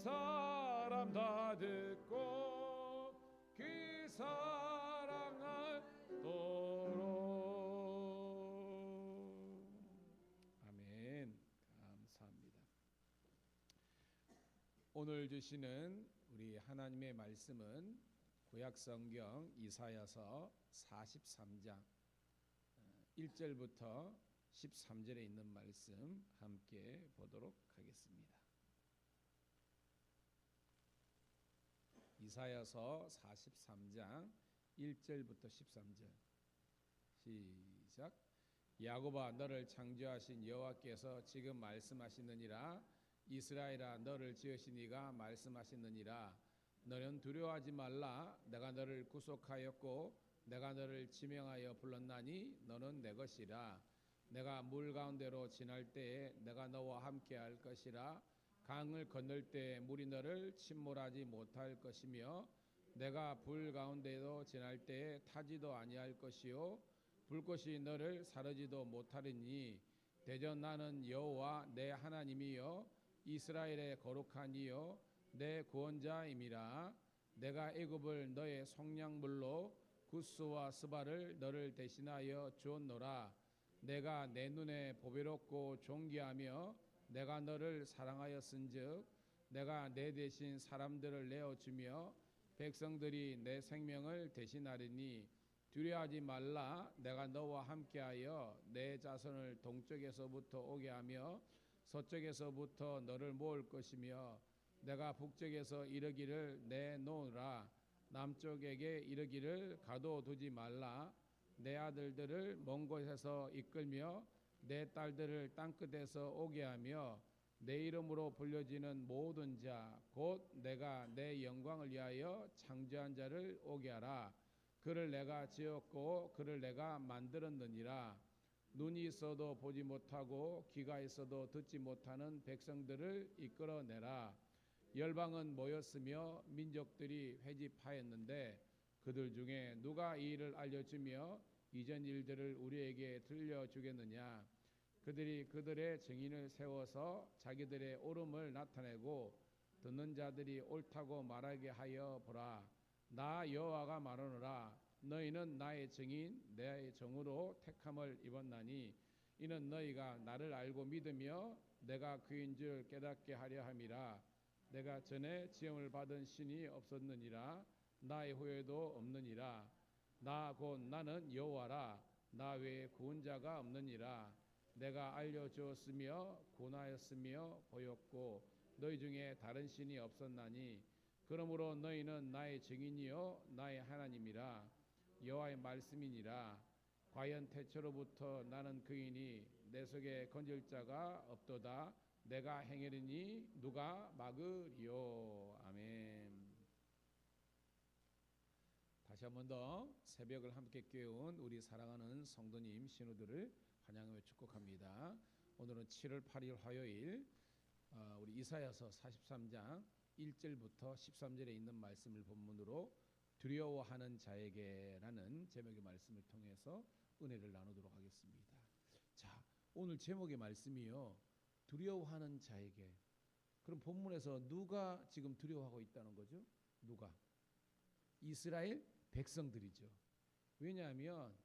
사람 다 듣고 그 사랑하도록. 아멘. 감사합니다. 오늘 주시는 우리 하나님의 말씀은 구약성경 이사야서 43장 1절부터 13절에 있는 말씀 함께 보도록 하겠습니다. 이사야서 43장 1절부터 13절 시작. 야곱아, 너를 창조하신 여호와께서 지금 말씀하시느니라. 이스라엘아, 너를 지으신 이가 말씀하시느니라. 너는 두려워하지 말라. 내가 너를 구속하였고 내가 너를 지명하여 불렀나니 너는 내 것이라. 내가 물 가운데로 지날 때에 내가 너와 함께 할 것이라. 강을 건널 때에 물이 너를 침몰하지 못할 것이며 내가 불 가운데로 지날 때에 타지도 아니할 것이요 불꽃이 너를 사르지도 못하리니 대저 나는 여호와 내 하나님이요 이스라엘의 거룩한 이요 내 구원자임이라. 내가 애굽을 너의 속량물로 구스와 스바를 너를 대신하여 주었노라. 내가 내 눈에 보배롭고 존귀하며 내가 너를 사랑하였은즉 내가 내 대신 사람들을 내어주며 백성들이 내 생명을 대신하리니 두려워하지 말라. 내가 너와 함께하여 내 자손을 동쪽에서부터 오게 하며 서쪽에서부터 너를 모을 것이며 내가 북쪽에서 이르기를 내놓으라. 남쪽에게 이르기를 가둬두지 말라. 내 아들들을 먼 곳에서 이끌며 내 딸들을 땅끝에서 오게 하며 내 이름으로 불려지는 모든 자 곧 내가 내 영광을 위하여 창조한 자를 오게 하라. 그를 내가 지었고 그를 내가 만들었느니라. 눈이 있어도 보지 못하고 귀가 있어도 듣지 못하는 백성들을 이끌어내라. 열방은 모였으며 민족들이 회집하였는데 그들 중에 누가 이 일을 알려주며 이전 일들을 우리에게 들려주겠느냐. 그들이 그들의 증인을 세워서 자기들의 옳음을 나타내고 듣는 자들이 옳다고 말하게 하여 보라. 나 여호와가 말하노라. 너희는 나의 증인 내 정으로 택함을 입었나니 이는 너희가 나를 알고 믿으며 내가 그인 줄 깨닫게 하려 함이라. 내가 전에 지음을 받은 신이 없었느니라. 나의 후에도 없느니라. 나 곧 나는 여호와라. 나 외에 구원자가 없느니라. 내가 알려주었으며 구원하였으며 보였고 너희 중에 다른 신이 없었나니 그러므로 너희는 나의 증인이요 나의 하나님이라. 여호와의 말씀이니라. 과연 태초로부터 나는 그이니 내 속에 건질 자가 없도다. 내가 행하리니 누가 막으리요. 아멘. 다시 한 번 더 새벽을 함께 깨운 우리 사랑하는 성도님 신우들을 환영하며 축복합니다. 오늘은 7월 8일 화요일 우리 이사야서 43장 1절부터 13절에 있는 말씀을 본문으로 두려워하는 자에게라는 제목의 말씀을 통해서 은혜를 나누도록 하겠습니다. 자, 오늘 제목의 말씀이요. 두려워하는 자에게. 그럼 본문에서 누가 지금 두려워하고 있다는 거죠? 누가? 이스라엘 백성들이죠. 왜냐하면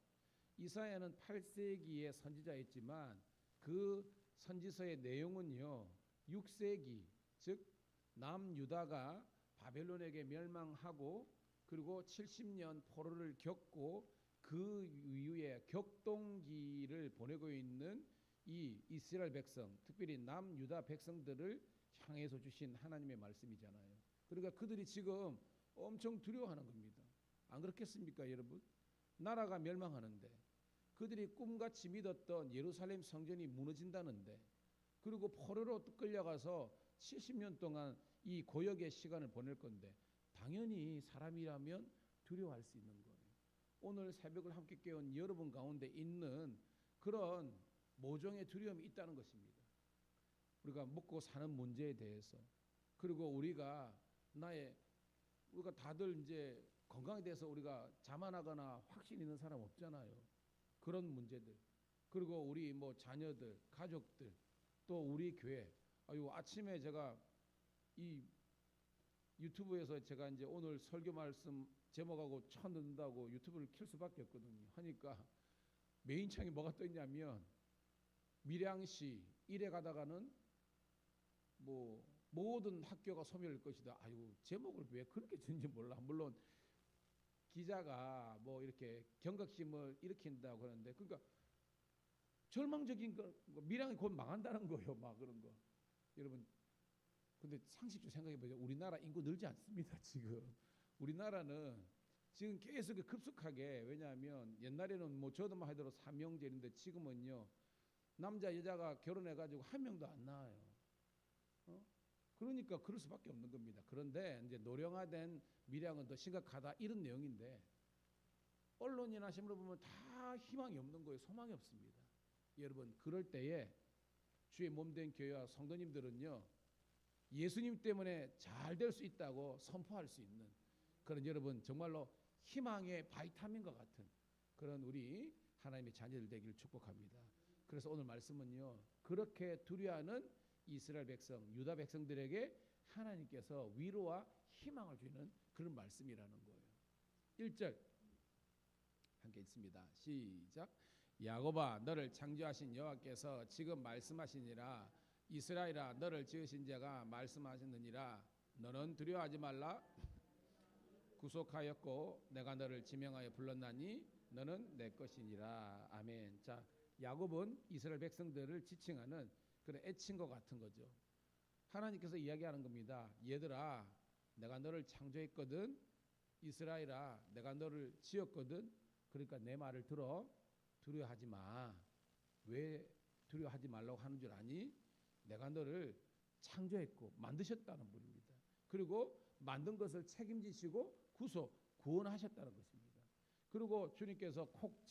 이사야는 8세기의 선지자였지만 그 선지서의 내용은요 6세기 즉 남유다가 바벨론에게 멸망하고 그리고 70년 포로를 겪고 그 이후에 격동기를 보내고 있는 이 이스라엘 백성 특별히 남유다 백성들을 향해서 주신 하나님의 말씀이잖아요. 그러니까 그들이 지금 엄청 두려워하는 겁니다. 안 그렇겠습니까 여러분? 나라가 멸망하는데 그들이 꿈같이 믿었던 예루살렘 성전이 무너진다는데 그리고 포로로 끌려가서 70년 동안 이 고역의 시간을 보낼 건데 당연히 사람이라면 두려워할 수 있는 거예요. 오늘 새벽을 함께 깨운 여러분 가운데 있는 그런 모종의 두려움이 있다는 것입니다. 우리가 먹고 사는 문제에 대해서 그리고 우리가 다들 이제 건강에 대해서 우리가 자만하거나 확신 있는 사람 없잖아요. 그런 문제들 그리고 우리 뭐 자녀들 가족들 또 우리 교회 아침에 제가 이 유튜브에서 제가 이제 오늘 설교 말씀 제목하고 쳐넣는다고 유튜브를 킬 수밖에 없거든요. 하니까 메인 창에 뭐가 떠 있냐면 밀양시 이래 가다가는 뭐 모든 학교가 소멸할 것이다. 아유, 제목을 왜 그렇게 짓는지 몰라. 물론 기자가 뭐 이렇게 경각심을 일으킨다고 하는데, 그러니까 절망적인 거, 밀양이 곧 망한다는 거예요. 막 그런 거. 여러분, 근데 상식적으로 생각해 보세요. 우리나라 인구 늘지 않습니다. 지금 우리나라는 지금 계속 급속하게, 왜냐하면 옛날에는 뭐 저도만 하더라도 삼형제인데 지금은요 남자 여자가 결혼해 가지고 한 명도 안 나와요. 어? 그러니까 그럴 수밖에 없는 겁니다. 그런데 이제 노령화된 밀양은 더 심각하다, 이런 내용인데, 언론이나 신문을 보면 다 희망이 없는 거예요. 소망이 없습니다. 여러분, 그럴 때에 주의 몸된 교회와 성도님들은요 예수님 때문에 잘 될 수 있다고 선포할 수 있는 그런, 여러분 정말로 희망의 바이타민과 같은 그런 우리 하나님의 자녀들 되기를 축복합니다. 그래서 오늘 말씀은요, 그렇게 두려워하는 이스라엘 백성, 유다 백성들에게 하나님께서 위로와 희망을 주는 그런 말씀이라는 거예요. 1절 함께 읽습니다. 시작. 야곱아, 너를 창조하신 여호와께서 지금 말씀하시니라. 이스라엘아, 너를 지으신 자가 말씀하셨느니라. 너는 두려워하지 말라. 구속하였고 내가 너를 지명하여 불렀나니 너는 내 것이니라. 아멘. 자, 야곱은 이스라엘 백성들을 지칭하는 그런 애칭과 같은 거죠. 하나님께서 이야기하는 겁니다. 얘들아, 내가 너를 창조했거든. 이스라엘아, 내가 너를 지었거든. 그러니까 내 말을 들어. 두려워하지 마. 왜 두려워하지 말라고 하는 줄 아니? 내가 너를 창조했고 만드셨다는 분입니다. 그리고 만든 것을 책임지시고 구원하셨다는 것입니다. 그리고 주님께서 콕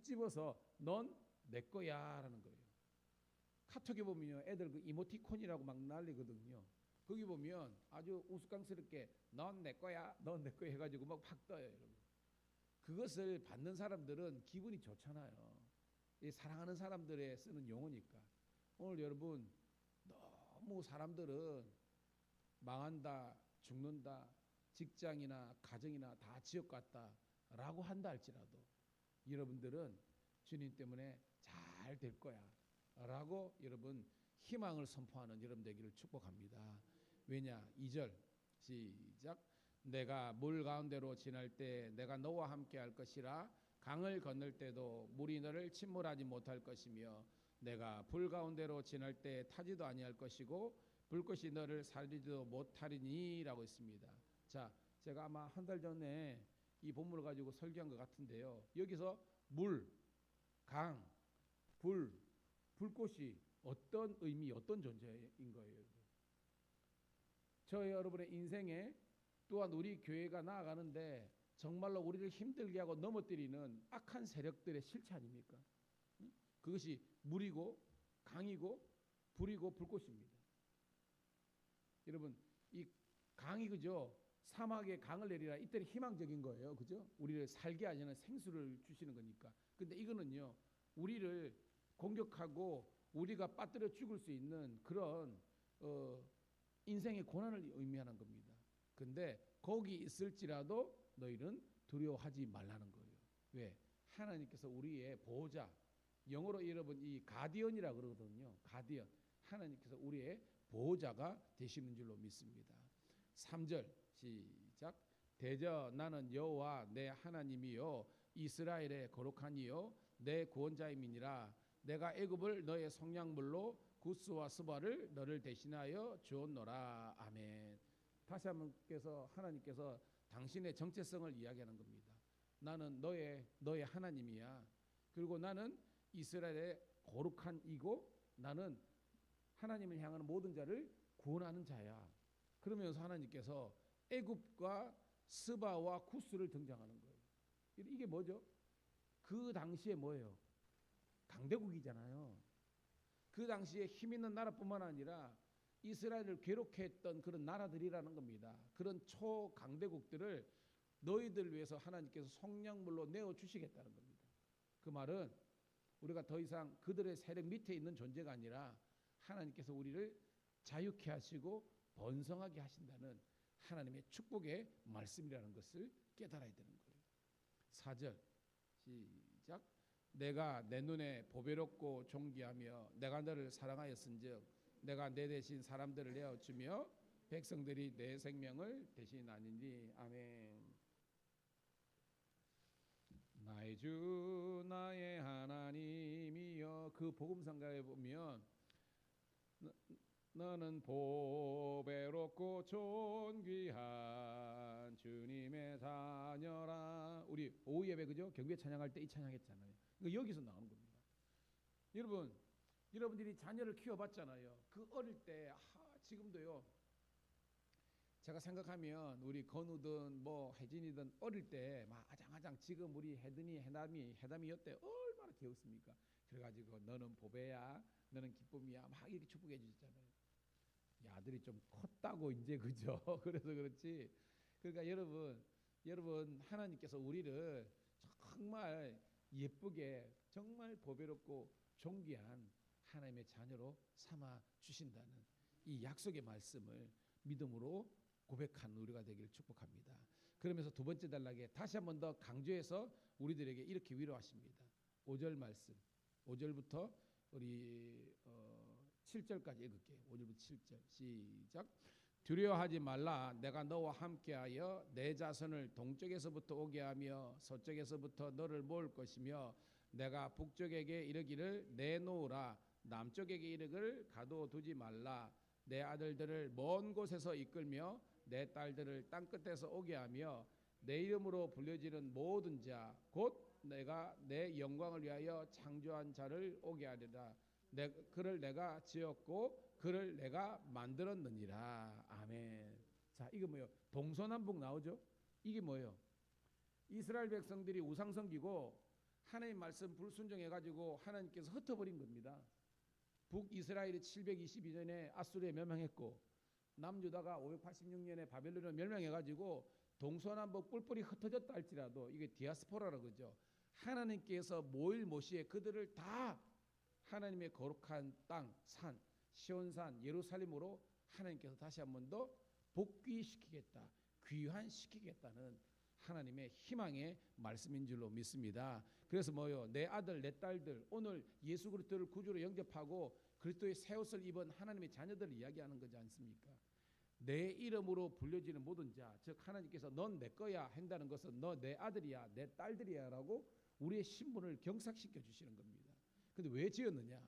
집어서 넌 내 거야 라는 거예요. 카톡에 보면 애들 그 이모티콘이라고 막 날리거든요. 거기 보면 아주 우스꽝스럽게 넌 내 거야, 넌 내 거야 해가지고 막 떠요. 여러분, 그것을 받는 사람들은 기분이 좋잖아요. 이 사랑하는 사람들의 쓰는 용어니까. 오늘 여러분, 너무 사람들은 망한다, 죽는다, 직장이나 가정이나 다 지옥 같다 라고 한다 할지라도 여러분들은 주님 때문에 잘 될 거야 라고 여러분 희망을 선포하는 여러분 되기를 축복합니다. 왜냐? 2절 시작. 내가 물 가운데로 지날 때 내가 너와 함께 할 것이라. 강을 건널 때도 물이 너를 침몰하지 못할 것이며 내가 불 가운데로 지날 때 타지도 아니할 것이고 불꽃이 너를 살리지도 못하리니 라고 있습니다. 자, 제가 아마 한 달 전에 이 본문을 가지고 설교한 것 같은데요, 여기서 물, 강, 불꽃이 어떤 의미, 어떤 존재인 거예요. 저 여러분의 인생에 또한 우리 교회가 나아가는데 정말로 우리를 힘들게 하고 넘어뜨리는 악한 세력들의 실체 아닙니까? 그것이 물이고 강이고 불이고 불꽃입니다. 여러분, 이 강이, 그죠? 사막에 강을 내리라, 이때는 희망적인 거예요. 그죠? 우리를 살게 하시는 생수를 주시는 거니까. 근데 이거는요, 우리를 공격하고 우리가 빠뜨려 죽을 수 있는 그런 인생의 고난을 의미하는 겁니다. 근데 거기 있을지라도 너희는 두려워하지 말라는 거예요. 왜? 하나님께서 우리의 보호자, 영어로 여러분 이 가디언이라 그러거든요. 가디언. 하나님께서 우리의 보호자가 되시는 줄로 믿습니다. 3절 시작. 대저 나는 여호와 내 하나님이요 이스라엘의 거룩한 이요 내 구원자임이니라. 내가 애굽을 너의 성량물로 구스와 스바를 너를 대신하여 주었노라. 아멘. 다시 한번 하나님께서 당신의 정체성을 이야기하는 겁니다. 나는 너의 하나님이야. 그리고 나는 이스라엘의 거룩한 이고 나는 하나님을 향하는 모든 자를 구원하는 자야. 그러면서 하나님께서 애굽과 스바와 구스를 등장하는 거예요. 이게 뭐죠? 그 당시에 뭐예요? 강대국이잖아요. 그 당시에 힘 있는 나라뿐만 아니라 이스라엘을 괴롭게 했던 그런 나라들이라는 겁니다. 그런 초강대국들을 너희들 위해서 하나님께서 성량물로 내어주시겠다는 겁니다. 그 말은 우리가 더 이상 그들의 세력 밑에 있는 존재가 아니라 하나님께서 우리를 자유케 하시고 번성하게 하신다는 하나님의 축복의 말씀이라는 것을 깨달아야 되는 거예요. 4절 시작. 내가 내 눈에 보배롭고 존귀하며 내가 너를 사랑하였은즉 내가 내 대신 사람들을 내어주며 백성들이 내 생명을 대신하니니. 아멘. 나의 주 나의 하나님이여. 그 복음성가에 보면 너는 보배롭고 존귀한 주님의 자녀라. 우리 오후 예배 그죠? 경배 찬양할 때 이 찬양했잖아요. 여기서 나오는 겁니다. 여러분들이 자녀를 키워봤잖아요. 그 어릴 때 지금도요. 제가 생각하면 우리 건우든 뭐 혜진이든 어릴 때 막 아장아장 지금 우리 혜든이 해담이 여태 얼마나 귀엽습니까? 그래가지고 너는 보배야, 너는 기쁨이야 막 이렇게 축복해 주셨잖아요. 이 아들이 좀 컸다고 이제 그죠? 그래서 그렇지. 그러니까 여러분 하나님께서 우리를 정말 예쁘게 정말 보배롭고 존귀한 하나님의 자녀로 삼아 주신다는 이 약속의 말씀을 믿음으로 고백한 우리가 되기를 축복합니다. 그러면서 두 번째 단락에 다시 한 번 더 강조해서 우리들에게 이렇게 위로하십니다. 5절 말씀, 5절부터 우리 7절까지 읽을게요. 5절부터 7절 시작. 두려워하지 말라. 내가 너와 함께하여 내 자손을 동쪽에서부터 오게 하며 서쪽에서부터 너를 모을 것이며 내가 북쪽에게 이르기를 내놓으라. 남쪽에게 이르기를 가둬두지 말라. 내 아들들을 먼 곳에서 이끌며 내 딸들을 땅끝에서 오게 하며 내 이름으로 불려지는 모든 자 곧 내가 내 영광을 위하여 창조한 자를 오게 하리라. 그를 내가 지었고 그를 내가 만들었느니라. 아멘. 자, 이게 뭐예요? 동서남북 나오죠? 이게 뭐예요? 이스라엘 백성들이 우상 섬기고 하나님 말씀 불순종해가지고 하나님께서 흩어버린 겁니다. 북이스라엘이 722년에 아수르에 멸망했고 남유다가 586년에 바벨론에 멸망해가지고 동서남북 뿔뿔이 흩어졌다 할지라도 이게 디아스포라라고 그러죠. 하나님께서 모시에 그들을 다 하나님의 거룩한 땅, 산, 시온산, 예루살렘으로 하나님께서 다시 한 번 더 복귀시키겠다, 귀환시키겠다는 하나님의 희망의 말씀인 줄로 믿습니다. 그래서 뭐요? 내 아들, 내 딸들, 오늘 예수 그리스도를 구주로 영접하고 그리스도의 새 옷을 입은 하나님의 자녀들을 이야기하는 거지 않습니까? 내 이름으로 불려지는 모든 자, 즉 하나님께서 넌 내 거야 한다는 것은 너 내 아들이야, 내 딸들이야라고 우리의 신분을 경삭시켜 주시는 겁니다. 근데 왜 지었느냐?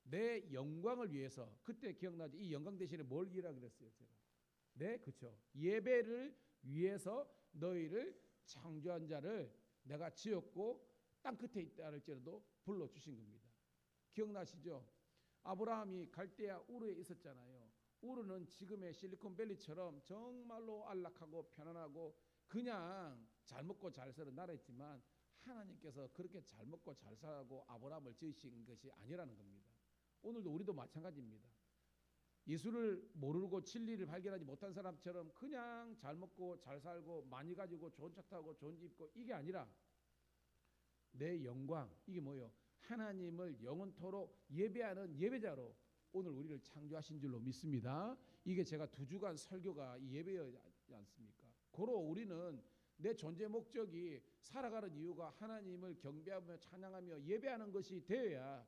내 영광을 위해서. 그때 기억나죠? 이 영광 대신에 뭘 위하라 그랬어요, 제가. 네, 그렇죠. 예배를 위해서 너희를 창조한 자를 내가 지었고 땅 끝에 있다 할지라도 불러 주신 겁니다. 기억나시죠? 아브라함이 갈대아 우르에 있었잖아요. 우르는 지금의 실리콘밸리처럼 정말로 안락하고 편안하고 그냥 잘 먹고 잘 사는 나라였지만 하나님께서 그렇게 잘 먹고 잘 살고 아브라함을 지으신 것이 아니라는 겁니다. 오늘도 우리도 마찬가지입니다. 예수를 모르고 진리를 발견하지 못한 사람처럼 그냥 잘 먹고 잘 살고 많이 가지고 좋은 차 타고 좋은 집 입고 이게 아니라 내 영광, 이게 뭐예요? 하나님을 영원토록 예배하는 예배자로 오늘 우리를 창조하신 줄로 믿습니다. 이게 제가 2주간 설교가 이 예배였지 않습니까? 고로 우리는 내 존재 목적이 살아가는 이유가 하나님을 경배하며 찬양하며 예배하는 것이 되어야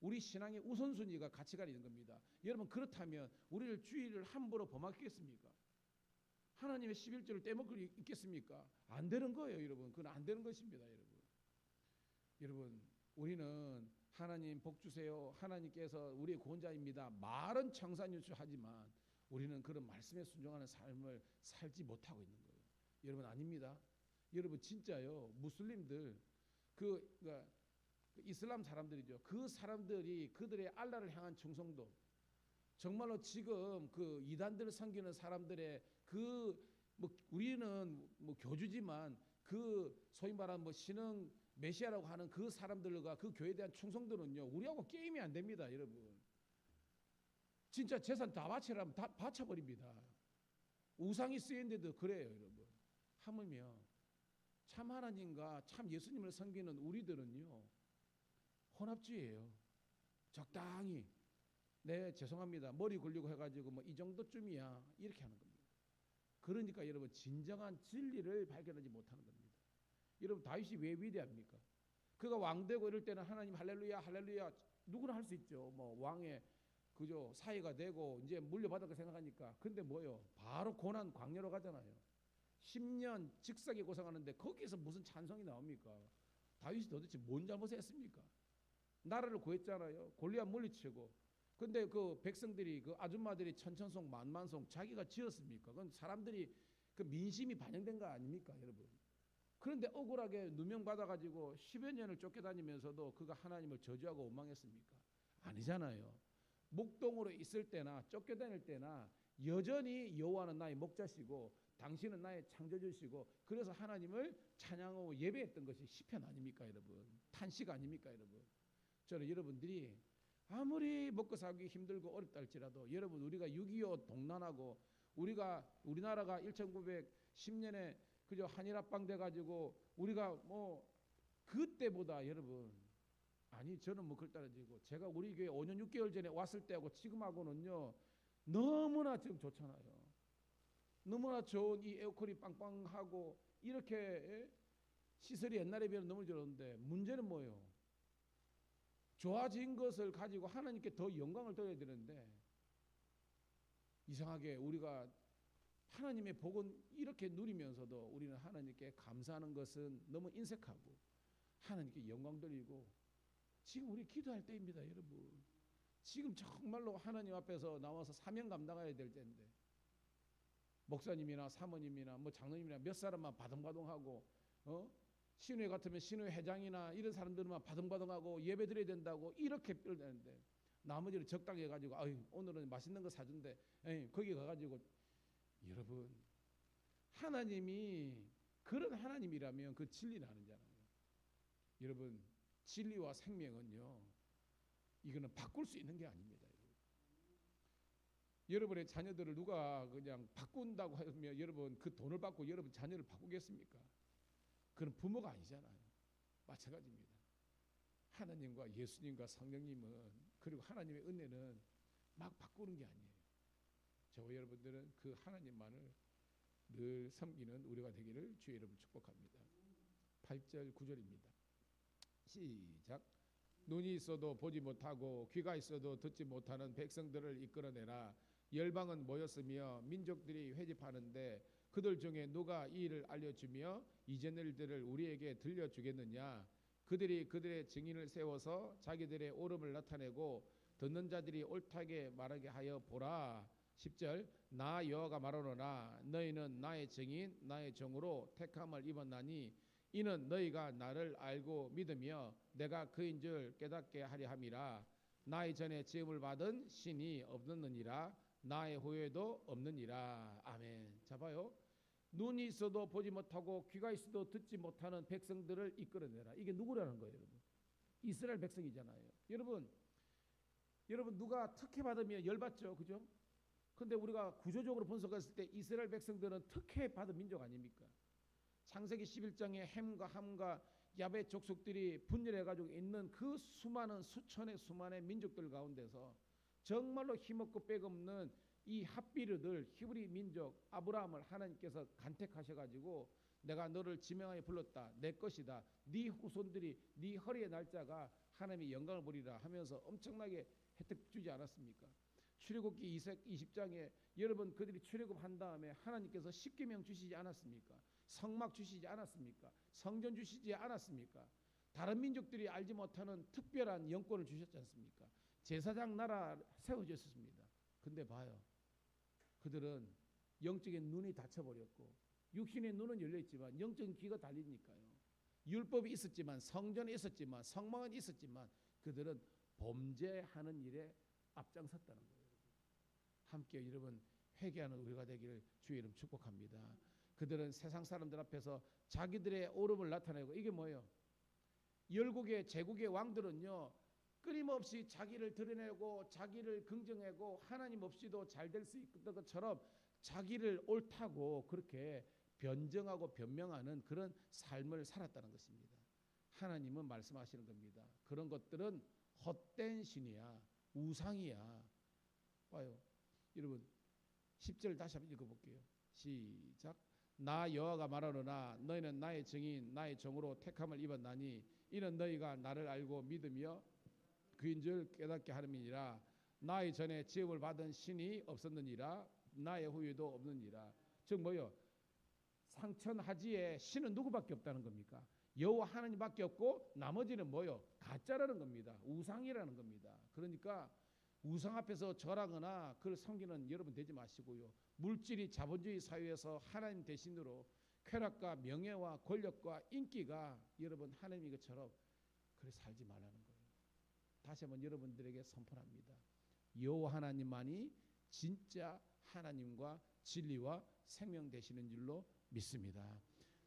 우리 신앙의 우선순위가 가치가 있는 겁니다. 여러분 그렇다면 우리를 주의를 함부로 범하겠습니까? 하나님의 11조를 떼먹을 있겠습니까? 안 되는 거예요, 여러분. 그건 안 되는 것입니다, 여러분. 여러분 우리는 하나님 복 주세요. 하나님께서 우리의 구원자입니다. 말은 청산유수하지만 우리는 그런 말씀에 순종하는 삶을 살지 못하고 있는 거예요. 여러분 아닙니다. 여러분 진짜요. 무슬림들 그러니까 이슬람 사람들이죠. 그 사람들이 그들의 알라를 향한 충성도 정말로 지금 그 이단들을 섬기는 사람들의 뭐 우리는 뭐 교주지만 그 소위 말하는 뭐 신흥 메시아라고 하는 그 사람들과 그 교회에 대한 충성도는요 우리하고 게임이 안 됩니다, 여러분. 진짜 재산 다 바치라면 다 바쳐버립니다. 우상이 쓰인데도 그래요, 여러분. 하물며 참 하나님과 참 예수님을 섬기는 우리들은요 혼합주의예요. 적당히 네 죄송합니다 머리 굴리고 해가지고 뭐 이 정도쯤이야 이렇게 하는 겁니다. 그러니까 여러분 진정한 진리를 발견하지 못하는 겁니다. 여러분 다윗이 왜 위대합니까? 그가 왕 되고 이럴 때는 하나님 할렐루야 할렐루야 누구나 할 수 있죠. 뭐 왕의 그저 사위가 되고 이제 물려받을 거 생각하니까. 근데 뭐요? 바로 고난 광야로 가잖아요. 10년 직사게 고생하는데 거기에서 무슨 찬송이 나옵니까? 다윗이 도대체 뭔 잘못을 했습니까? 나라를 구했잖아요. 골리앗 물리치고. 근데 그 백성들이 그 아줌마들이 천천송 만만송 자기가 지었습니까? 그건 사람들이 그 민심이 반영된 거 아닙니까, 여러분? 그런데 억울하게 누명 받아가지고 10여 년을 쫓겨다니면서도 그가 하나님을 저주하고 원망했습니까? 아니잖아요. 목동으로 있을 때나 쫓겨다닐 때나 여전히 여호와는 나의 목자시고 당신은 나의 창조주시고 그래서 하나님을 찬양하고 예배했던 것이 시편 아닙니까, 여러분? 탄식 아닙니까, 여러분? 저는 여러분들이 아무리 먹고 살기 힘들고 어렵다 할지라도 여러분 우리가 6.25 동란하고 우리나라가 1910년에 그저 한일합방 돼가지고 우리가 뭐 그때보다 여러분 아니 저는 뭐 그럴 따라지고 제가 우리 교회 5년 6개월 전에 왔을 때하고 지금하고는요 너무나 지금 좋잖아요. 너무나 좋은 이 에어컨이 빵빵하고 이렇게 시설이 옛날에 비하면 너무 좋은데 문제는 뭐예요? 좋아진 것을 가지고 하나님께 더 영광을 돌려야 되는데 이상하게 우리가 하나님의 복은 이렇게 누리면서도 우리는 하나님께 감사하는 것은 너무 인색하고 하나님께 영광 돌리고 지금 우리 기도할 때입니다, 여러분. 지금 정말로 하나님 앞에서 나와서 사명 감당해야 될 때인데 목사님이나 사모님이나 뭐 장로님이나 몇 사람만 바둥바둥하고 신회 같으면 신회 회장이나 이런 사람들만 바둥바둥하고 예배 드려야 된다고 이렇게 뼈대는데 나머지를 적당히 해가지고 아유 오늘은 맛있는 거 사준대 거기 가가지고 여러분 하나님이 그런 하나님이라면 그 진리는 아니잖아요. 여러분 진리와 생명은요 이거는 바꿀 수 있는 게 아닙니다. 여러분의 자녀들을 누가 그냥 바꾼다고 하면 여러분 그 돈을 받고 여러분 자녀를 바꾸겠습니까? 그건 부모가 아니잖아요. 마찬가지입니다. 하나님과 예수님과 성령님은 그리고 하나님의 은혜는 막 바꾸는 게 아니에요. 저와 여러분들은 그 하나님만을 늘 섬기는 우리가 되기를 주의 이름으로 축복합니다. 8절 9절입니다. 시작. 눈이 있어도 보지 못하고 귀가 있어도 듣지 못하는 백성들을 이끌어내라. 열방은 모였으며 민족들이 회집하는데 그들 중에 누가 이 일을 알려주며 이전 일들을 우리에게 들려주겠느냐. 그들이 그들의 증인을 세워서 자기들의 옳음을 나타내고 듣는 자들이 옳다게 말하게 하여 보라. 10절 나 여호와가 말하노라. 너희는 나의 증인 나의 종으로 택함을 입었나니 이는 너희가 나를 알고 믿으며 내가 그인 줄 깨닫게 하려 함이라. 나의 전에 지음을 받은 신이 없느니라. 나의 후에도 없느니라. 아멘. 자 봐요. 눈이 있어도 보지 못하고 귀가 있어도 듣지 못하는 백성들을 이끌어내라. 이게 누구라는 거예요, 여러분? 이스라엘 백성이잖아요. 여러분 누가 특혜 받으면 열받죠, 그죠? 근데 우리가 구조적으로 분석했을 때 이스라엘 백성들은 특혜 받은 민족 아닙니까? 창세기 11장에 햄과 함과 야벳 족속들이 분열해가지고 있는 그 수많은 수천의 수많은 민족들 가운데서 정말로 힘없고 빽없는 이 핫비르들 히브리 민족 아브라함을 하나님께서 간택하셔가지고 내가 너를 지명하여 불렀다. 내 것이다. 네 후손들이 네 허리의 날짜가 하나님의 영광을 보리라 하면서 엄청나게 혜택 주지 않았습니까? 출애굽기 20장에 여러분 그들이 출애굽한 다음에 하나님께서 십계명 주시지 않았습니까? 성막 주시지 않았습니까? 성전 주시지 않았습니까? 다른 민족들이 알지 못하는 특별한 영권을 주셨지 않습니까? 제사장 나라 세워졌습니다. 근데 봐요. 그들은 영적인 눈이 닫혀버렸고 육신의 눈은 열려있지만 영적인 귀가 달리니까요. 율법이 있었지만 성전이 있었지만 성막은 있었지만 그들은 범죄하는 일에 앞장섰다는 거예요. 함께 여러분 회개하는 우리가 되기를 주의 이름 축복합니다. 그들은 세상 사람들 앞에서 자기들의 옳음을 나타내고 이게 뭐예요? 열국의 제국의 왕들은요 끊임없이 자기를 드러내고 자기를 긍정하고 하나님 없이도 잘 될 수 있던 것처럼 자기를 옳다고 그렇게 변정하고 변명하는 그런 삶을 살았다는 것입니다. 하나님은 말씀하시는 겁니다. 그런 것들은 헛된 신이야. 우상이야. 봐요. 여러분 10절 다시 한번 읽어볼게요. 시작. 나 여호와가 말하노라 너희는 나의 증인 나의 종으로 택함을 입었나니 이는 너희가 나를 알고 믿으며 그인 줄 깨닫게 하름이니라. 나의 전에 지음을 받은 신이 없었느니라 나의 후에도 없느니라. 즉 뭐요? 상천하지에 신은 누구밖에 없다는 겁니까? 여호와 하나님밖에 없고 나머지는 뭐요? 가짜라는 겁니다. 우상이라는 겁니다. 그러니까 우상 앞에서 절하거나 그를 섬기는 여러분 되지 마시고요. 물질이 자본주의 사회에서 하나님 대신으로 쾌락과 명예와 권력과 인기가 여러분 하나님 것처럼 그래 살지 말라는 거예요. 다시 한번 여러분들에게 선포합니다. 여호와 하나님만이 진짜 하나님과 진리와 생명 되시는 줄로 믿습니다.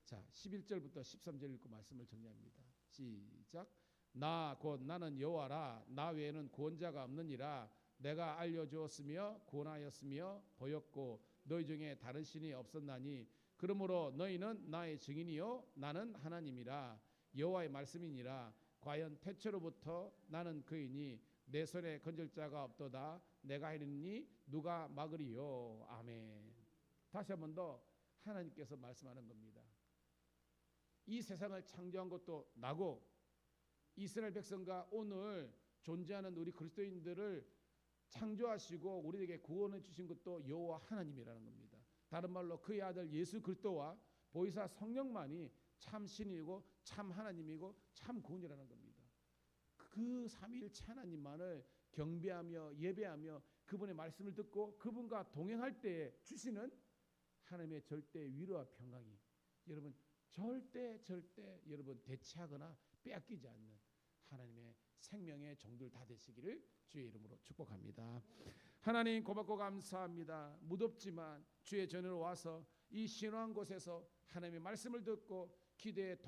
자, 11절부터 13절 읽고 말씀을 정리합니다. 시작. 나 곧 나는 여호와라 나 외에는 구원자가 없느니라. 내가 알려주었으며 구원하였으며 보였고 너희 중에 다른 신이 없었나니 그러므로 너희는 나의 증인이요 나는 하나님이라. 여호와의 말씀이니라. 과연 태초로부터 나는 그이니 내 손에 건질 자가 없도다. 내가 하리니 누가 막으리요. 아멘. 다시 한 번 더 하나님께서 말씀하는 겁니다. 이 세상을 창조한 것도 나고 이스라엘 백성과 오늘 존재하는 우리 그리스도인들을 창조하시고 우리에게 구원해 주신 것도 여호와 하나님이라는 겁니다. 다른 말로 그의 아들 예수 그리스도와 보혜사 성령만이 참 신이고 참 하나님이고 참 구원이라는 겁니다. 그 삼위일체 하나님만을 경배하며 예배하며 그분의 말씀을 듣고 그분과 동행할 때에 주시는 하나님의 절대 위로와 평강이 여러분 절대 여러분 대체하거나 빼앗기지 않는 하나님의 생명의 종들 다 되시기를 주의 이름으로 축복합니다. 하나님 고맙고 감사합니다. 무덥지만 주의 전으로 와서 이 신호한 곳에서 하나님의 말씀을 듣고 기도의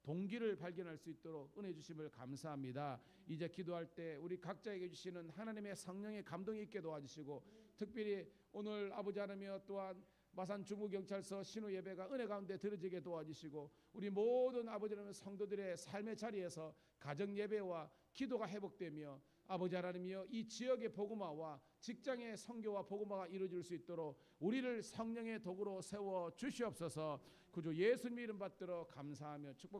동기를 발견할 수 있도록 은혜 주심을 감사합니다. 이제 기도할 때 우리 각자에게 주시는 하나님의 성령의 감동이 있게 도와주시고 특별히 오늘 아버지 하나님이여 또한 마산 중부경찰서 신호 예배가 은혜 가운데 들어지게 도와주시고 우리 모든 아버지 하나님 성도들의 삶의 자리에서 가정 예배와 기도가 회복되며 아버지 하나님이여 이 지역의 복음화와 직장의 선교와 복음화가 이루어질 수 있도록 우리를 성령의 도구로 세워 주시옵소서. 구주 예수님 이름 받들어 감사하며 축복